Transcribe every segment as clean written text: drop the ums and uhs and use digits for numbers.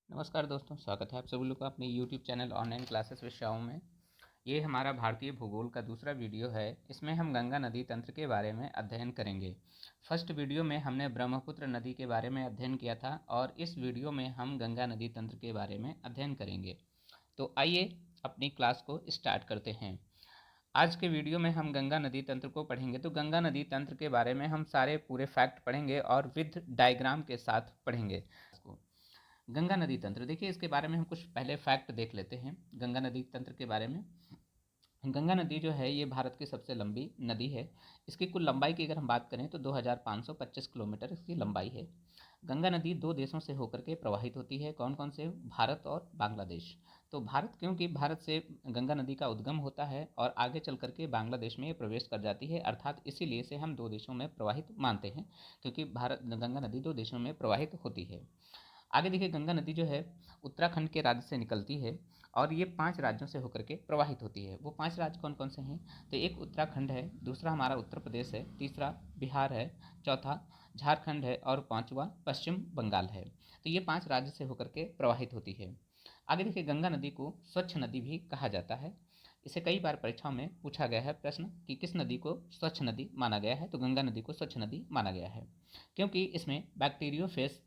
नमस्कार दोस्तों, स्वागत है आप सभी लोग का अपने YouTube चैनल ऑनलाइन क्लासेस विषयों में। ये हमारा भारतीय भूगोल का दूसरा वीडियो है। इसमें हम गंगा नदी तंत्र के बारे में अध्ययन करेंगे। फर्स्ट वीडियो में हमने ब्रह्मपुत्र नदी के बारे में अध्ययन किया था और इस वीडियो में हम गंगा नदी तंत्र के बारे में अध्ययन करेंगे। तो आइए अपनी क्लास को स्टार्ट करते हैं। आज के वीडियो में हम गंगा नदी तंत्र को पढ़ेंगे। तो गंगा नदी तंत्र के बारे में हम सारे पूरे फैक्ट पढ़ेंगे और विद डायग्राम के साथ पढ़ेंगे। गंगा नदी तंत्र, देखिए इसके बारे में हम कुछ पहले फैक्ट देख लेते हैं गंगा नदी तंत्र के बारे में। गंगा नदी जो है ये भारत की सबसे लंबी नदी है। इसकी कुल लंबाई की अगर हम बात करें तो 2525 किलोमीटर इसकी लंबाई है। गंगा नदी दो देशों से होकर के प्रवाहित होती है। कौन कौन से? भारत और बांग्लादेश। तो भारत, क्योंकि भारत से गंगा नदी का उद्गम होता है और आगे चल करके बांग्लादेश में ये प्रवेश कर जाती है, अर्थात इसीलिए इसे हम दो देशों में प्रवाहित मानते हैं, क्योंकि भारत गंगा नदी दो देशों में प्रवाहित होती है। आगे देखिए, गंगा नदी जो है उत्तराखंड के राज्य से निकलती है और ये 5 राज्यों से होकर के प्रवाहित होती है। वो 5 राज्य कौन कौन से हैं? तो एक उत्तराखंड है, दूसरा हमारा उत्तर प्रदेश है, तीसरा बिहार है, चौथा झारखंड है और पांचवा पश्चिम बंगाल है। तो ये 5 राज्य से होकर के प्रवाहित होती है। आगे देखिए, गंगा नदी को स्वच्छ नदी भी कहा जाता है। इसे कई बार परीक्षाओं में पूछा गया है प्रश्न कि किस नदी को स्वच्छ नदी माना गया है। तो गंगा नदी को स्वच्छ नदी माना गया है क्योंकि इसमें बैक्टीरियोफेज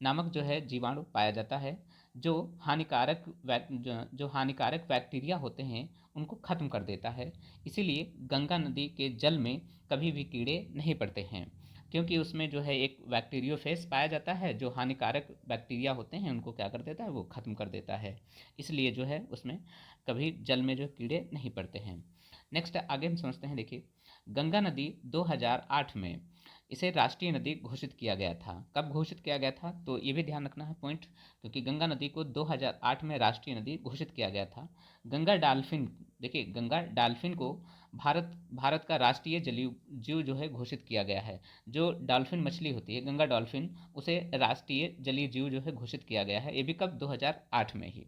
नामक जो है जीवाणु पाया जाता है, जो हानिकारक बैक्टीरिया होते हैं उनको ख़त्म कर देता है। इसीलिए गंगा नदी के जल में कभी भी कीड़े नहीं पड़ते हैं, क्योंकि उसमें जो है एक बैक्टीरियोफेज पाया जाता है जो हानिकारक बैक्टीरिया होते हैं उनको क्या कर देता है, वो ख़त्म कर देता है। इसलिए जो है उसमें कभी जल में जो कीड़े नहीं पड़ते हैं। नेक्स्ट आगे हम समझते हैं। देखिए, गंगा नदी 2008 में इसे राष्ट्रीय नदी घोषित किया गया था। कब घोषित किया गया था? तो ये भी ध्यान रखना है पॉइंट, क्योंकि गंगा नदी को 2008 में राष्ट्रीय नदी घोषित किया गया था। गंगा डॉल्फिन, देखिए गंगा डॉल्फिन को भारत का राष्ट्रीय जलीय जीव जो है घोषित किया गया है। जो डॉल्फिन मछली होती है गंगा डॉल्फिन, उसे राष्ट्रीय जलीय जीव जो है घोषित किया गया है। ये भी कब? 2008 में ही।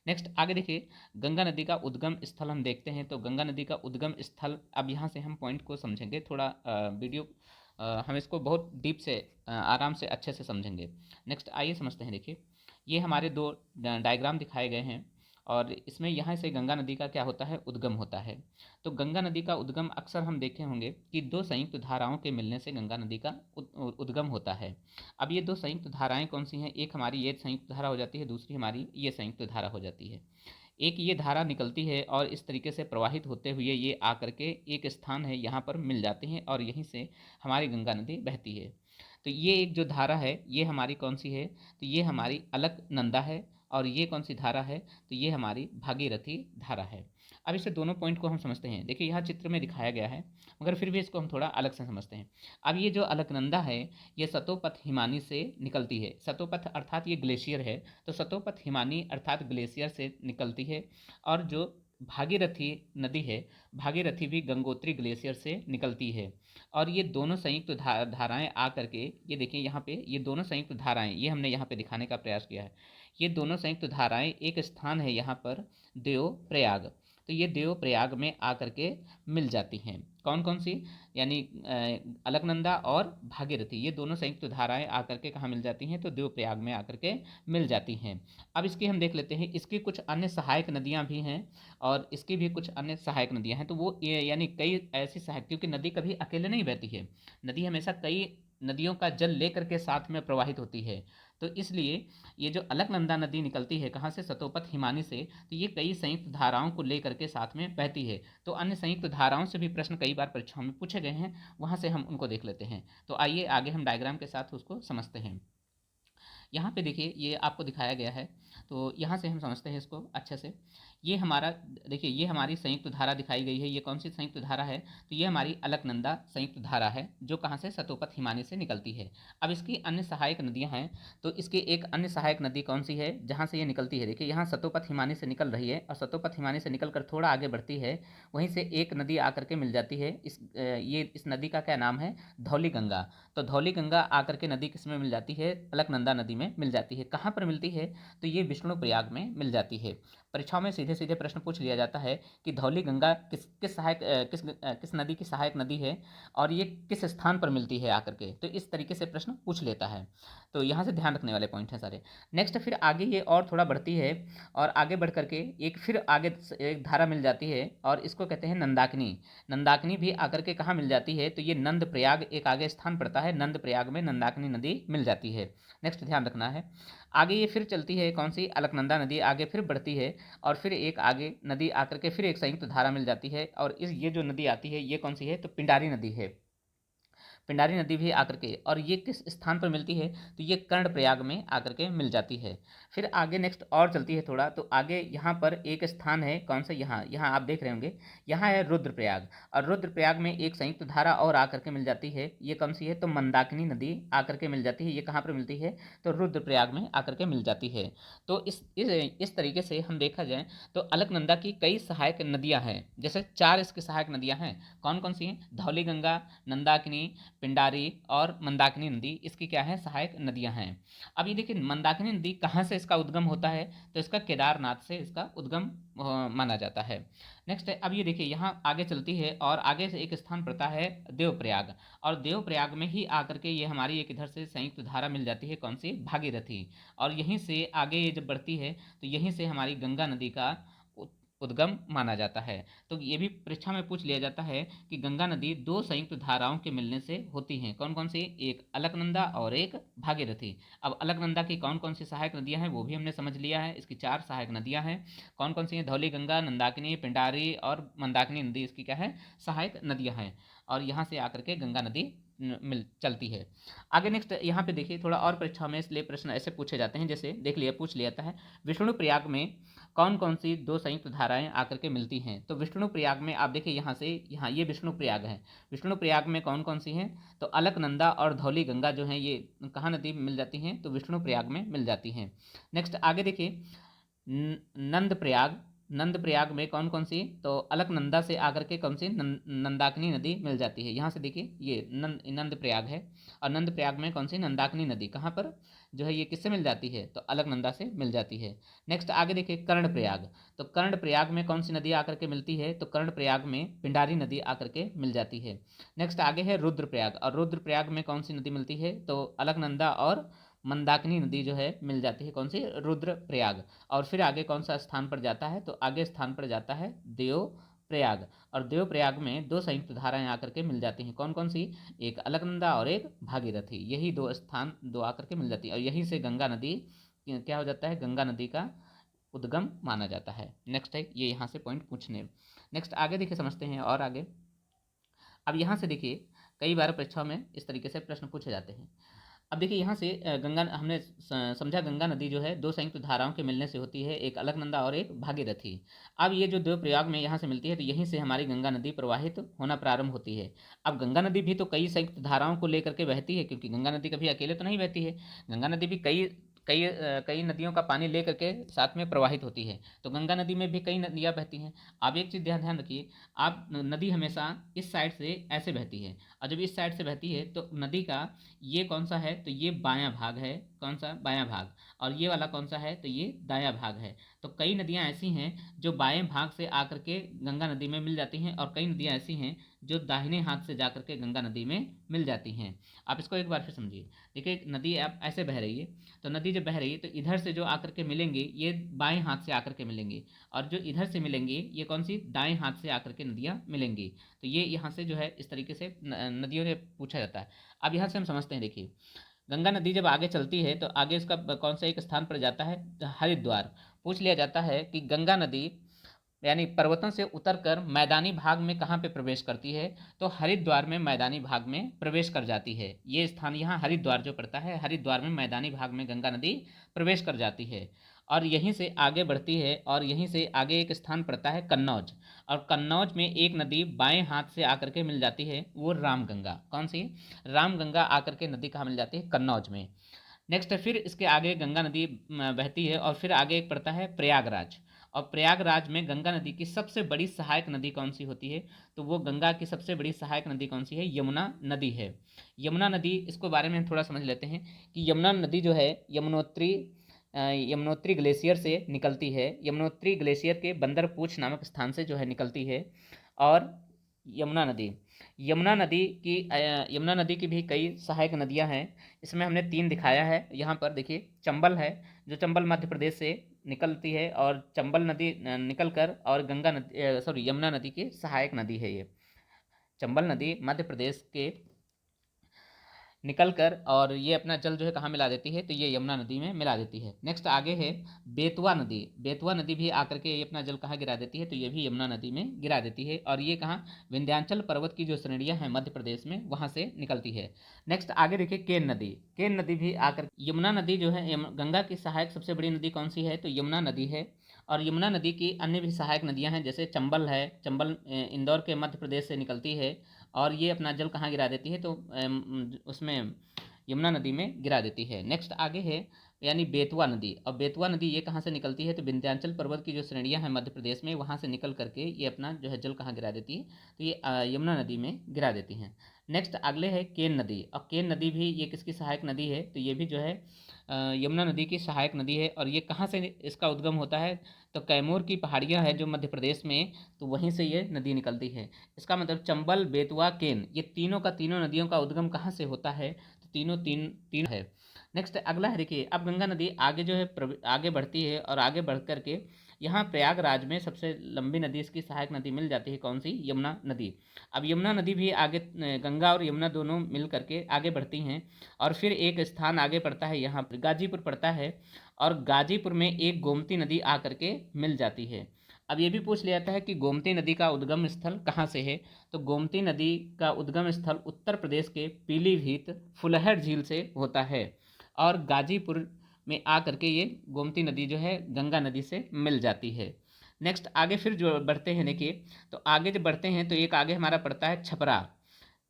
नेक्स्ट आगे देखिए, गंगा नदी का उद्गम स्थल हम देखते हैं। तो गंगा नदी का उद्गम स्थल, अब यहाँ से हम पॉइंट को समझेंगे थोड़ा। वीडियो हम इसको बहुत डीप से आराम से अच्छे से समझेंगे। नेक्स्ट आइए समझते हैं। देखिए, ये हमारे दो डायग्राम दिखाए गए हैं और इसमें यहाँ से गंगा नदी का क्या होता है? उद्गम होता है। तो गंगा नदी का उद्गम अक्सर हम देखे होंगे कि दो संयुक्त धाराओं के मिलने से गंगा नदी का उद्गम होता है। अब ये दो संयुक्त धाराएं कौन सी हैं? एक हमारी ये संयुक्त धारा हो जाती है, दूसरी हमारी ये संयुक्त धारा हो जाती है। एक ये धारा निकलती है और इस तरीके से प्रवाहित होते हुए ये आकर के एक स्थान है यहाँ पर मिल जाते हैं और यहीं से हमारी गंगा नदी बहती है। तो ये एक जो धारा है ये हमारी कौन सी है? तो ये हमारी अलकनंदा है। और ये कौन सी धारा है? तो ये हमारी भागीरथी धारा है। अब इसे दोनों पॉइंट को हम समझते हैं। देखिए, यहाँ चित्र में दिखाया गया है, मगर फिर भी इसको हम थोड़ा अलग से समझते हैं। अब ये जो अलकनंदा है ये सतोपथ हिमानी से निकलती है। सतोपथ अर्थात ये ग्लेशियर है, तो सतोपथ हिमानी अर्थात ग्लेशियर से निकलती है। और जो भागीरथी नदी है, भागीरथी भी गंगोत्री ग्लेशियर से निकलती है। और ये दोनों संयुक्त धाराएं आ करके, ये देखिए यहाँ पे ये दोनों संयुक्त धाराएं, ये हमने यहाँ पे दिखाने का प्रयास किया है। ये दोनों संयुक्त धाराएं, एक स्थान है यहाँ पर देव प्रयाग, तो ये देव प्रयाग में आकर के मिल जाती हैं। कौन कौन सी? यानी अलकनंदा और भागीरथी, ये दोनों संयुक्त धाराएं आकर के कहाँ मिल जाती हैं? तो देव प्रयाग में आकर के मिल जाती हैं। अब इसकी हम देख लेते हैं, इसकी कुछ अन्य सहायक नदियाँ भी हैं और इसकी भी कुछ अन्य सहायक नदियाँ हैं। तो वो यानी कई ऐसी सहायक, क्योंकि नदी कभी अकेले नहीं बहती है, नदी हमेशा कई नदियों का जल लेकर के साथ में प्रवाहित होती है। तो इसलिए ये जो अलकनंदा नदी निकलती है कहाँ से? सतोपथ हिमानी से, तो ये कई संयुक्त धाराओं को लेकर के साथ में बहती है। तो अन्य संयुक्त धाराओं से भी प्रश्न कई बार परीक्षाओं में पूछे गए हैं, वहाँ से हम उनको देख लेते हैं। तो आइए आगे हम डायग्राम के साथ उसको समझते हैं। यहाँ पे देखिए ये आपको दिखाया गया है, तो यहाँ से हम समझते हैं इसको अच्छे से। ये हमारा, देखिए ये हमारी संयुक्त धारा दिखाई गई है। ये कौन सी संयुक्त धारा है? तो ये हमारी अलकनंदा संयुक्त धारा है, जो कहाँ से? सतोपथ हिमानी से निकलती है। अब इसकी अन्य सहायक नदियाँ हैं, तो इसकी एक अन्य सहायक नदी कौन सी है जहाँ से ये निकलती है? देखिए यहाँ सतोपथ हिमानी से निकल रही है और सतोपथ हिमानी से निकल कर थोड़ा आगे बढ़ती है, वहीं से एक नदी आकर के मिल जाती है। इस नदी का क्या नाम है? धौली गंगा। तो धौली गंगा आकर के नदी किस में मिल जाती है? अलकनंदा नदी में में मिल जाती है। कहाँ पर मिलती है? तो ये विष्णुप्रयाग में मिल जाती है। परीक्षाओं में सीधे सीधे प्रश्न पूछ लिया जाता है कि धौली गंगा किस नदी की सहायक नदी है और ये किस स्थान पर मिलती है आकर के, तो इस तरीके से प्रश्न पूछ लेता है। तो यहाँ से ध्यान रखने वाले पॉइंट हैं सारे। नेक्स्ट फिर आगे ये और थोड़ा बढ़ती है और आगे बढ़ करके एक फिर आगे एक धारा मिल जाती है और इसको कहते हैं नंदाकिनी। नंदाकिनी भी आकर के कहाँ मिल जाती है? तो ये नंद प्रयाग एक आगे स्थान पड़ता है, नंद प्रयाग में नंदाकिनी नदी मिल जाती है। नेक्स्ट ध्यान रखना है। आगे ये फिर चलती है कौन सी? अलकनंदा नदी आगे फिर बढ़ती है और फिर एक आगे नदी आकर के फिर एक संयुक्त धारा मिल जाती है और ये जो नदी आती है ये कौन सी है? तो पिंडारी नदी है। पिंडारी नदी भी आकर के, और ये किस स्थान पर मिलती है? तो ये कर्णप्रयाग में आकर के मिल जाती है। फिर आगे नेक्स्ट और चलती है थोड़ा, तो आगे यहाँ पर एक स्थान है कौन सा? यहाँ आप देख रहे होंगे, यहाँ है रुद्रप्रयाग और रुद्रप्रयाग में एक संयुक्त धारा और आकर के मिल जाती है। ये कौन सी है? तो मंदाकिनी नदी आकर के मिल जाती है। ये कहाँ पर मिलती है? तो रुद्रप्रयाग में आकर के मिल जाती है। तो इस तरीके से हम देखा जाए तो अलकनंदा की कई सहायक नदियाँ हैं, जैसे 4 इसकी सहायक नदियाँ हैं। कौन कौन सी हैं? धौली गंगा, नंदाकिनी, पिंडारी और मंदाकिनी नदी इसकी क्या है? सहायक नदियां हैं। अब ये देखिए मंदाकिनी नदी कहाँ से इसका उद्गम होता है? तो इसका केदारनाथ से इसका उद्गम माना जाता है। नेक्स्ट है, अब ये देखिए यहाँ आगे चलती है और आगे से एक स्थान पड़ता है देवप्रयाग और देवप्रयाग में ही आकर के ये हमारी एक इधर से संयुक्त धारा मिल जाती है कौन सी? भागीरथी। और यहीं से आगे ये जब बढ़ती है तो यहीं से हमारी गंगा नदी का उद्गम माना जाता है। तो ये भी परीक्षा में पूछ लिया जाता है कि गंगा नदी 2 संयुक्त धाराओं के मिलने से होती हैं। कौन कौन सी? एक अलकनंदा और एक भागीरथी। अब अलकनंदा की कौन कौन सी सहायक नदियां हैं वो भी हमने समझ लिया है। इसकी 4 सहायक नदियां हैं। कौन कौन सी हैं? धौली गंगा, नंदाकिनी, पिंडारी और मंदाकिनी नदी इसकी क्या है? सहायक नदियां हैं। और यहाँ से आकर के गंगा नदी मिल चलती है। आगे नेक्स्ट यहाँ पे देखिए थोड़ा और परीक्षा में इसलिए प्रश्न ऐसे पूछे जाते हैं, जैसे देख लिया पूछ लिया जाता है विष्णु प्रयाग में कौन कौन सी 2 संयुक्त धाराएं आकर के मिलती हैं। तो विष्णु प्रयाग में आप देखिए यहाँ से यहाँ ये विष्णु प्रयाग है। विष्णु प्रयाग में कौन कौन सी हैं? तो अलकनंदा और धौली गंगा जो है ये कहाँ नदी मिल जाती हैं? तो विष्णु प्रयाग में मिल जाती हैं। नेक्स्ट आगे देखिए नंद प्रयाग। नंद प्रयाग में कौन कौन सी? तो अलकनंदा से आकर के कौन सी? नंदाकिनी नदी मिल जाती है। यहाँ से देखिए ये नंद प्रयाग है और नंद प्रयाग में कौन सी? नंदाकिनी नदी कहाँ पर जो है ये किससे मिल जाती है? तो अलकनंदा से मिल जाती है। नेक्स्ट आगे देखिए कर्णप्रयाग। तो कर्णप्रयाग में कौन सी नदी आकर के मिलती है? तो कर्णप्रयाग में पिंडारी नदी आकर के मिल जाती है। नेक्स्ट आगे है रुद्रप्रयाग और रुद्रप्रयाग में कौन सी नदी मिलती है? तो अलकनंदा और मंदाकिनी नदी जो है मिल जाती है कौन सी? रुद्रप्रयाग। और फिर आगे कौन सा स्थान पर जाता है? तो आगे स्थान पर जाता है देवप्रयाग और देवप्रयाग में 2 संयुक्त धाराएं आकर के मिल जाती हैं। कौन कौन सी? एक अलकनंदा और एक भागीरथी। यही 2 स्थान 2 आकर के मिल जाती है और यहीं से गंगा नदी क्या हो जाता है? गंगा नदी का उद्गम माना जाता है। नेक्स्ट है ये यहाँ से पॉइंट पूछने। नेक्स्ट आगे देखिए समझते हैं और आगे। अब यहाँ से देखिए कई बार परीक्षाओं में इस तरीके से प्रश्न पूछे जाते हैं। अब देखिए यहाँ से गंगा हमने समझा गंगा नदी जो है 2 संयुक्त धाराओं के मिलने से होती है, एक अलकनंदा और एक भागीरथी। अब ये जो देवप्रयाग में यहाँ से मिलती है तो यहीं से हमारी गंगा नदी प्रवाहित होना प्रारंभ होती है। अब गंगा नदी भी तो कई संयुक्त धाराओं को लेकर के बहती है, क्योंकि गंगा नदी कभी अकेले तो नहीं बहती है। गंगा नदी भी कई कई कई नदियों का पानी ले करके साथ में प्रवाहित होती है। तो गंगा नदी में भी कई नदियाँ बहती हैं। आप एक चीज़ ध्यान रखिए, आप नदी हमेशा इस साइड से ऐसे बहती है और जब इस साइड से बहती है तो नदी का ये कौन सा है? तो ये बायां भाग है। कौन सा? बायां भाग। और ये वाला कौन सा है? तो ये दायां भाग है। तो कई नदियां ऐसी हैं जो बाएं भाग से आकर के गंगा नदी में मिल जाती हैं और कई नदियां ऐसी हैं जो दाहिने हाथ से जाकर के गंगा नदी में मिल जाती हैं। आप इसको एक बार फिर समझिए। देखिए नदी आप ऐसे बह रही है, तो नदी जब बह रही है तो इधर से जो आकर के मिलेंगे ये बाएं हाथ से आकर के मिलेंगे और जो इधर से मिलेंगे ये कौन सी? दाएं हाथ से आकर के नदियाँ मिलेंगी। तो ये यहाँ से जो है इस तरीके से नदियों ने पूछा जाता है। अब यहाँ से हम समझते हैं। देखिए गंगा नदी जब आगे चलती है तो आगे इसका कौन सा एक स्थान पर जाता है? तो हरिद्वार। पूछ लिया जाता है कि गंगा नदी यानी पर्वतों से उतरकर मैदानी भाग में कहाँ पे प्रवेश करती है? तो हरिद्वार में मैदानी भाग में प्रवेश कर जाती है। ये स्थान यहाँ हरिद्वार जो पड़ता है, हरिद्वार में मैदानी भाग में गंगा नदी प्रवेश कर जाती है और यहीं से आगे बढ़ती है और यहीं से आगे एक स्थान पड़ता है कन्नौज और कन्नौज में एक नदी बाएं हाथ से आकर के मिल जाती है, वो रामगंगा। कौन सी? रामगंगा आकर के नदी कहाँ मिल जाती है? कन्नौज में। नेक्स्ट फिर इसके आगे गंगा नदी बहती है और फिर आगे एक पड़ता है प्रयागराज और प्रयागराज में गंगा नदी की सबसे बड़ी सहायक नदी कौन सी होती है? तो वो गंगा की सबसे बड़ी सहायक नदी कौन सी है? यमुना नदी है। यमुना नदी, इसको बारे में हम थोड़ा समझ लेते हैं कि यमुना नदी जो है यमुनोत्री ग्लेशियर से निकलती है। यमुनोत्री ग्लेशियर के बंदरपूछ नामक स्थान से जो है निकलती है। और यमुना नदी यमुना नदी की भी कई सहायक नदियां हैं। इसमें हमने 3 दिखाया है। यहाँ पर देखिए, चंबल है, जो चंबल मध्य प्रदेश से निकलती है, और चंबल नदी निकल कर और यमुना नदी की सहायक नदी है ये। चंबल नदी मध्य प्रदेश के निकल कर और ये अपना जल जो है कहाँ मिला देती है? तो ये यमुना नदी में मिला देती है। नेक्स्ट आगे है बेतवा नदी। बेतवा नदी भी आकर के ये अपना जल कहाँ गिरा देती है? तो ये भी यमुना नदी में गिरा देती है, और ये कहाँ? विंध्याचल पर्वत की जो श्रेणियाँ हैं मध्य प्रदेश में, वहाँ से निकलती है। नेक्स्ट आगे देखिए, केन नदी। केन नदी भी आकर, यमुना नदी जो है, गंगा की सहायक सबसे बड़ी नदी कौन सी है? तो यमुना नदी है। और यमुना नदी की अन्य भी सहायक नदियाँ हैं, जैसे चंबल है। चंबल इंदौर के मध्य प्रदेश से निकलती है, और ये अपना जल कहाँ गिरा देती है? तो उसमें यमुना नदी में गिरा देती है। नेक्स्ट आगे है यानी बेतवा नदी। और बेतवा नदी ये कहाँ से निकलती है? तो विंध्याचल पर्वत की जो श्रेणियाँ हैं मध्य प्रदेश में, वहाँ से निकल करके ये अपना जो है जल कहाँ गिरा देती है? तो ये यमुना नदी में गिरा देती हैं। नेक्स्ट अगले है केन नदी। और केन नदी भी ये किसकी सहायक नदी है? तो ये भी जो है यमुना नदी की सहायक नदी है। और ये कहाँ से इसका उद्गम होता है? तो कैमूर की पहाड़ियाँ हैं जो मध्य प्रदेश में, तो वहीं से ये नदी निकलती है। इसका मतलब चंबल, बेतवा, केन, ये तीनों का तीनों नदियों का उद्गम कहाँ से होता है? तो तीनों तीन तीन है। नेक्स्ट अगला है, देखिए, अब गंगा नदी आगे जो है आगे बढ़ती है, और आगे बढ़ करके यहाँ प्रयागराज में सबसे लंबी नदी, इसकी सहायक नदी मिल जाती है, कौन सी? यमुना नदी। अब यमुना नदी भी आगे, गंगा और यमुना दोनों मिल करके आगे बढ़ती हैं, और फिर एक स्थान आगे पड़ता है, यहाँ पर गाजीपुर पड़ता है, और गाजीपुर में एक गोमती नदी आकर के मिल जाती है। अब ये भी पूछ लिया जाता है कि गोमती नदी का उद्गम स्थल कहाँ से है? तो गोमती नदी का उद्गम स्थल उत्तर प्रदेश के पीलीभीत फुलहर झील से होता है, और गाजीपुर में आकर के ये गोमती नदी जो है गंगा नदी से मिल जाती है। नेक्स्ट आगे फिर जो बढ़ते हैं, देखिए, तो आगे जब बढ़ते हैं तो एक आगे हमारा पड़ता है छपरा।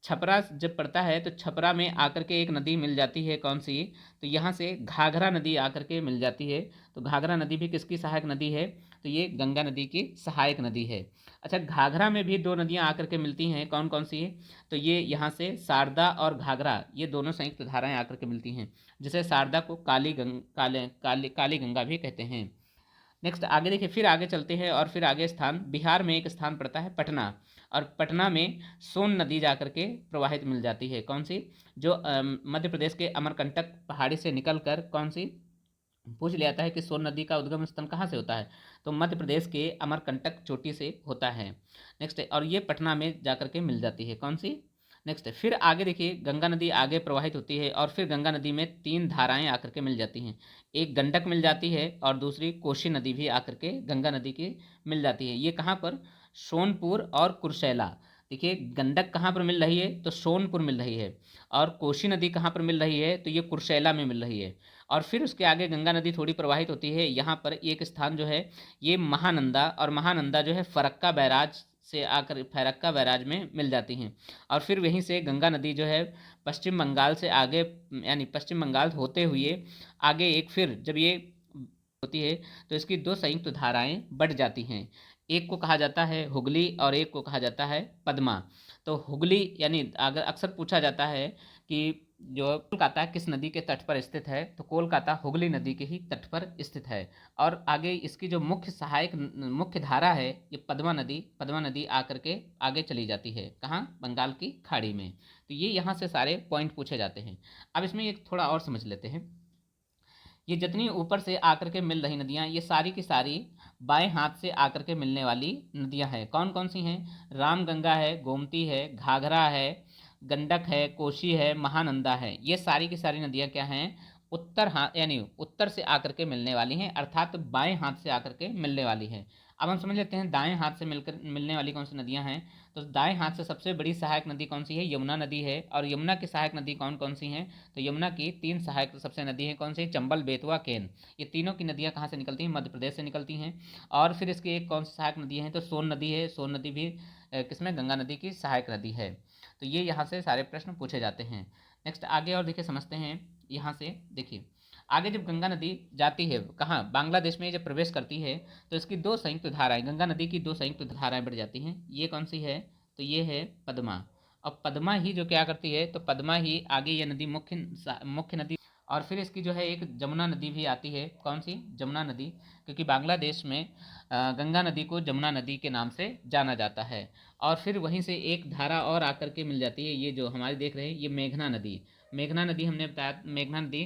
छपरा जब पड़ता है तो छपरा में आकर के एक नदी मिल जाती है, कौन सी? तो यहाँ से घाघरा नदी आकर के मिल जाती है। तो घाघरा नदी भी किसकी सहायक नदी है? तो ये गंगा नदी की सहायक नदी है। अच्छा, घाघरा में भी 2 नदियाँ आकर के मिलती हैं, कौन कौन सी है? तो ये यहाँ से शारदा और घाघरा, ये दोनों संयुक्त धाराएं आकर के मिलती हैं, जिसे शारदा को काली गंगा भी कहते हैं। नेक्स्ट आगे देखिए, फिर आगे चलते हैं, और फिर आगे स्थान, बिहार में एक स्थान पड़ता है पटना, और पटना में सोन नदी जाकर के प्रवाहित मिल जाती है, कौन सी? जो मध्य प्रदेश के अमरकंटक पहाड़ी से निकल कर, कौन सी? पूछ लिया जाता है कि सोन नदी का उद्गम स्थल कहाँ से होता है? तो मध्य प्रदेश के अमरकंटक चोटी से होता है। नेक्स्ट, और ये पटना में जाकर के मिल जाती है, कौन सी? नेक्स्ट फिर आगे देखिए, गंगा नदी आगे प्रवाहित होती है, और फिर गंगा नदी में 3 धाराएं आकर के मिल जाती हैं। एक गंडक मिल जाती है, और दूसरी कोशी नदी भी आकर के गंगा नदी की मिल जाती है। ये कहाँ पर? सोनपुर और कुर्सेला। देखिए, गंडक कहाँ पर मिल रही है? तो सोनपुर मिल रही है। और कोशी नदी कहाँ पर मिल रही है? तो ये कुर्सेला में मिल रही है। और फिर उसके आगे गंगा नदी थोड़ी प्रवाहित होती है, यहाँ पर एक स्थान जो है ये महानंदा, और महानंदा जो है फरक्का बैराज से आकर फरक्का बैराज में मिल जाती हैं। और फिर वहीं से गंगा नदी जो है पश्चिम बंगाल से आगे, यानी पश्चिम बंगाल होते हुए आगे एक, फिर जब ये होती है तो इसकी 2 संयुक्त धाराएं बढ़ जाती हैं। एक को कहा जाता है हुगली, और एक को कहा जाता है पद्मा। तो हुगली, यानी अगर अक्सर पूछा जाता है कि जो कोलकाता किस नदी के तट पर स्थित है, तो कोलकाता हुगली नदी के ही तट पर स्थित है। और आगे इसकी जो मुख्य धारा है, ये पद्मा नदी आकर के आगे चली जाती है, कहाँ? बंगाल की खाड़ी में। तो ये यहाँ से सारे पॉइंट पूछे जाते हैं। अब इसमें एक थोड़ा और समझ लेते हैं। ये जितनी ऊपर से आकर के मिल रही नदियाँ, ये सारी की सारी बाएं हाथ से आकर के मिलने वाली नदियाँ हैं। कौन कौन सी हैं? रामगंगा है, गोमती है, घाघरा है, गंडक है, कोशी है, महानंदा है। ये सारी की सारी नदियाँ क्या हैं? उत्तर हाथ, यानी उत्तर से आकर के मिलने वाली हैं, अर्थात बाएं हाथ से आकर के मिलने वाली हैं। अब हम समझ लेते हैं दाएं हाथ से मिलकर मिलने वाली कौन सी नदियां हैं। तो दाएं हाथ से सबसे बड़ी सहायक नदी कौन सी है? यमुना नदी है। और यमुना की सहायक नदी कौन कौन सी हैं? तो यमुना की 3 सहायक सबसे नदी हैं, कौन सी? चंबल, बेतवा, केन। ये तीनों की नदियाँ कहाँ से निकलती हैं? मध्य प्रदेश से निकलती हैं। और फिर इसकी एक कौन सी सहायक नदी है? तो सोन नदी है। सोन नदी भी किसमें? गंगा नदी की सहायक नदी है। तो ये यहाँ से सारे प्रश्न पूछे जाते हैं। नेक्स्ट आगे और देखिए, समझते हैं यहाँ से। देखिए, आगे जब गंगा नदी जाती है कहाँ, बांग्लादेश में जब प्रवेश करती है तो इसकी दो संयुक्त धाराएं, गंगा नदी की दो संयुक्त धाराएं बढ़ जाती हैं। ये कौन सी है, तो ये है पद्मा। और पद्मा ही जो क्या करती है, तो पद्मा ही आगे ये नदी मुख्य मुख्य नदी। और फिर इसकी जो है एक जमुना नदी भी आती है, कौन सी, जमुना नदी, क्योंकि बांग्लादेश में गंगा नदी को जमुना नदी के नाम से जाना जाता है। और फिर वहीं से एक धारा और आकर के मिल जाती है, ये जो हमारी देख रहे हैं ये मेघना नदी। मेघना नदी हमने बताया, मेघना नदी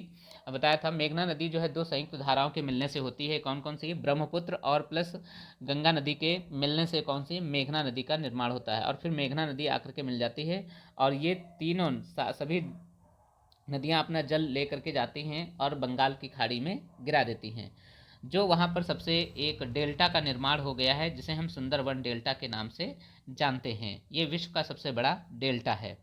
बताया था। मेघना नदी जो है दो संयुक्त धाराओं के मिलने से होती है, कौन कौन सी, ब्रह्मपुत्र और प्लस गंगा नदी के मिलने से कौन सी, मेघना नदी का निर्माण होता है। और फिर मेघना नदी आकर के मिल जाती है और ये तीनों सभी नदियाँ अपना जल लेकर के जाती हैं और बंगाल की खाड़ी में गिरा देती हैं। जो वहाँ पर सबसे एक डेल्टा का निर्माण हो गया है जिसे हम सुंदरवन डेल्टा के नाम से जानते हैं। ये विश्व का सबसे बड़ा डेल्टा है।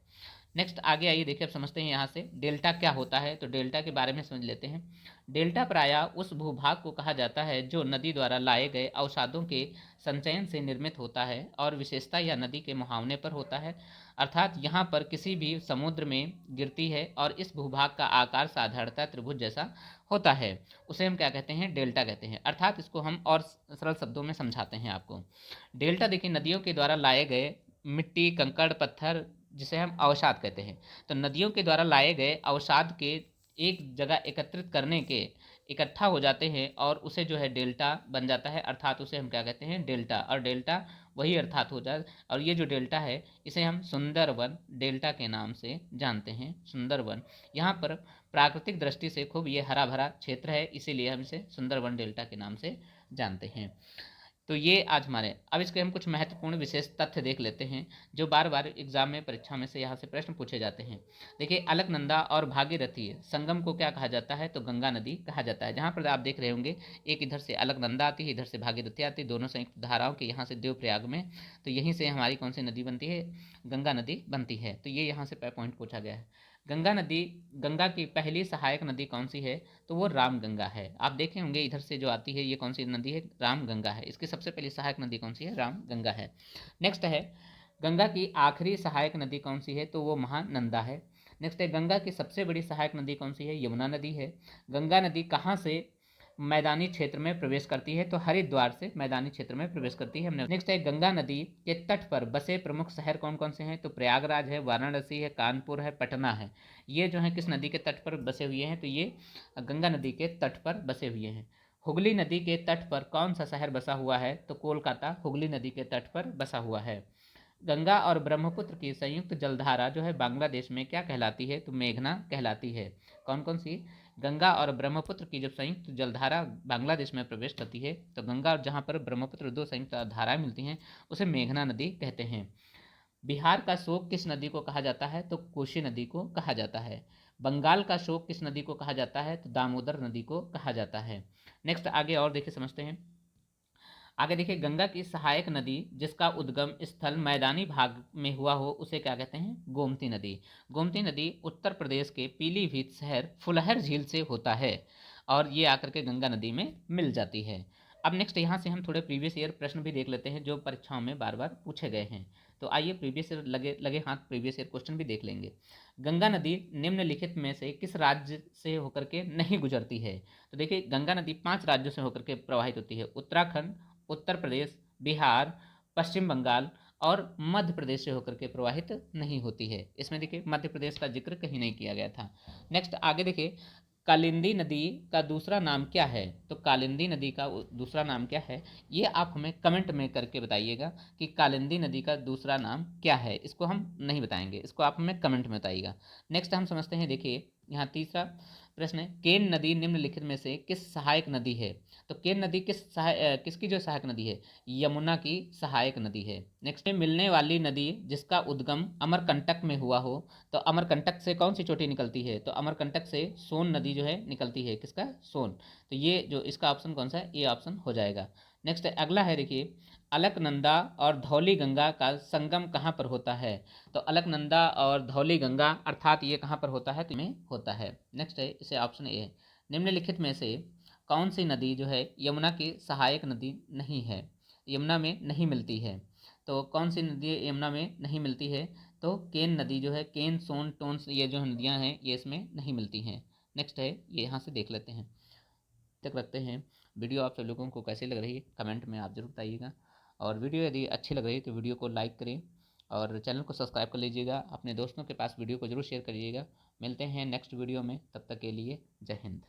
नेक्स्ट आगे आइए, देखिए अब समझते हैं यहाँ से डेल्टा क्या होता है। तो डेल्टा के बारे में समझ लेते हैं। डेल्टा प्रायः उस भूभाग को कहा जाता है जो नदी द्वारा लाए गए अवसादों के संचयन से निर्मित होता है और विशेषता या नदी के मुहावने पर होता है। अर्थात यहाँ पर किसी भी समुद्र में गिरती है और इस भूभाग का आकार साधारणतः त्रिभुज जैसा होता है, उसे हम क्या कहते हैं, डेल्टा कहते हैं। अर्थात इसको हम और सरल शब्दों में समझाते हैं आपको। डेल्टा देखिए नदियों के द्वारा लाए गए मिट्टी, कंकड़, पत्थर, जिसे हम अवसाद कहते हैं। तो नदियों के द्वारा लाए गए अवसाद के एक जगह एकत्रित करने के इकट्ठा हो जाते हैं और उसे जो है डेल्टा बन जाता है। अर्थात उसे हम क्या कहते हैं, डेल्टा। और डेल्टा वही अर्थात हो जाए। और ये जो डेल्टा है इसे हम सुंदरवन डेल्टा के नाम से जानते हैं। सुंदरवन, यहाँ पर प्राकृतिक दृष्टि से खूब ये हरा भरा क्षेत्र है, इसीलिए हम इसे सुंदरवन डेल्टा के नाम से जानते हैं। तो ये आज हमारे, अब इसके हम कुछ महत्वपूर्ण विशेष तथ्य देख लेते हैं जो बार बार एग्जाम में, परीक्षा में से यहाँ से प्रश्न पूछे जाते हैं। देखिए अलकनंदा और भागीरथी संगम को क्या कहा जाता है, तो गंगा नदी कहा जाता है। जहाँ पर आप देख रहे होंगे एक इधर से अलकनंदा आती है, इधर से भागीरथी आती है, दोनों संयुक्त धाराओं के यहाँ से देवप्रयाग में, तो यहीं से हमारी कौन सी नदी बनती है, गंगा नदी बनती है। तो ये यहाँ से पॉइंट पूछा गया है। गंगा नदी, गंगा की पहली सहायक नदी कौन सी है, तो वो राम गंगा है। आप देखे होंगे इधर से जो आती है ये कौन सी नदी है, राम गंगा है। इसकी सबसे पहली सहायक नदी कौन सी है, राम गंगा है। नेक्स्ट है गंगा की आखिरी सहायक नदी कौन सी है, तो वो महानंदा है। नेक्स्ट है गंगा की सबसे बड़ी सहायक नदी कौन सी है, यमुना नदी है। गंगा नदी कहाँ से मैदानी क्षेत्र में प्रवेश करती है, तो हरिद्वार से मैदानी क्षेत्र में प्रवेश करती है। हमने नेक्स्ट है गंगा नदी के तट पर बसे प्रमुख शहर कौन कौन से हैं, तो प्रयागराज है, वाराणसी है, कानपुर है, पटना है। ये जो है किस नदी के तट पर बसे हुए हैं, तो ये गंगा नदी के तट पर बसे हुए हैं। हुगली नदी के तट पर कौन सा शहर बसा हुआ है, तो कोलकाता हुगली नदी के तट पर बसा हुआ है। गंगा और ब्रह्मपुत्र की संयुक्त जलधारा जो है बांग्लादेश में क्या कहलाती है, तो मेघना कहलाती है। कौन कौन सी, गंगा और ब्रह्मपुत्र की जब संयुक्त जलधारा बांग्लादेश में प्रवेश करती है, तो गंगा और जहाँ पर ब्रह्मपुत्र दो संयुक्त धाराएं मिलती हैं उसे मेघना नदी कहते हैं। बिहार का शोक किस नदी को कहा जाता है, तो कोसी नदी को कहा जाता है। बंगाल का शोक किस नदी को कहा जाता है, तो दामोदर नदी को कहा जाता है। नेक्स्ट आगे और देखिए समझते हैं। आगे देखिए गंगा की सहायक नदी जिसका उद्गम स्थल मैदानी भाग में हुआ हो उसे क्या कहते हैं, गोमती नदी। गोमती नदी उत्तर प्रदेश के पीलीभीत शहर फुलहर झील से होता है और ये आकर के गंगा नदी में मिल जाती है। अब नेक्स्ट यहाँ से हम थोड़े प्रीवियस ईयर प्रश्न भी देख लेते हैं जो परीक्षाओं में बार बार पूछे गए हैं। तो आइए प्रीवियस ईयर लगे लगे हाथ प्रीवियस ईयर क्वेश्चन भी देख लेंगे। गंगा नदी निम्नलिखित में से किस राज्य से होकर के नहीं गुजरती है, तो देखिए गंगा नदी 5 राज्यों से होकर के प्रवाहित होती है, उत्तराखंड, उत्तर प्रदेश, बिहार, पश्चिम बंगाल और मध्य प्रदेश से होकर के प्रवाहित नहीं होती है। इसमें देखिए मध्य प्रदेश का जिक्र कहीं नहीं किया गया था। नेक्स्ट आगे देखिए कालिंदी नदी का दूसरा नाम क्या है, तो कालिंदी नदी का दूसरा नाम क्या है, ये आप हमें कमेंट में करके बताइएगा कि कालिंदी नदी का दूसरा नाम क्या है। इसको हम नहीं बताएंगे, इसको आप हमें कमेंट में बताइएगा। नेक्स्ट हम समझते हैं, देखिए यहाँ तीसरा प्रश्न है, केन नदी निम्नलिखित में से किस सहायक नदी है, तो केन नदी किसकी जो सहायक नदी है, यमुना की सहायक नदी है। नेक्स्ट में मिलने वाली नदी जिसका उद्गम अमरकंटक में हुआ हो, तो अमरकंटक से कौन सी चोटी निकलती है, तो अमरकंटक से सोन नदी जो है निकलती है, किसका, सोन। तो ये जो इसका ऑप्शन कौन सा है, ये ऑप्शन हो जाएगा। नेक्स्ट अगला है देखिए अलकनंदा और धौली गंगा का संगम कहाँ पर होता है, तो अलकनंदा और धौली गंगा अर्थात ये कहाँ पर होता है, तो में होता है। नेक्स्ट है इसे ऑप्शन ए है, निम्नलिखित में से कौन सी नदी जो है यमुना की सहायक नदी नहीं है, यमुना में नहीं मिलती है। तो कौन सी नदी यमुना में नहीं मिलती है, तो केन नदी जो है, केन, सोन, टोन्स, ये जो नदियाँ हैं ये इसमें नहीं मिलती हैं। नेक्स्ट है ये यहाँ से देख लेते हैं। तक रखते हैं। वीडियो आप सब लोगों को कैसी लग रही है कमेंट में आप जरूर बताइएगा, और वीडियो यदि अच्छी लग रही है तो वीडियो को लाइक करें और चैनल को सब्सक्राइब कर लीजिएगा। अपने दोस्तों के पास वीडियो को जरूर शेयर करिएगा। मिलते हैं नेक्स्ट वीडियो में, तब तक के लिए जय हिंद।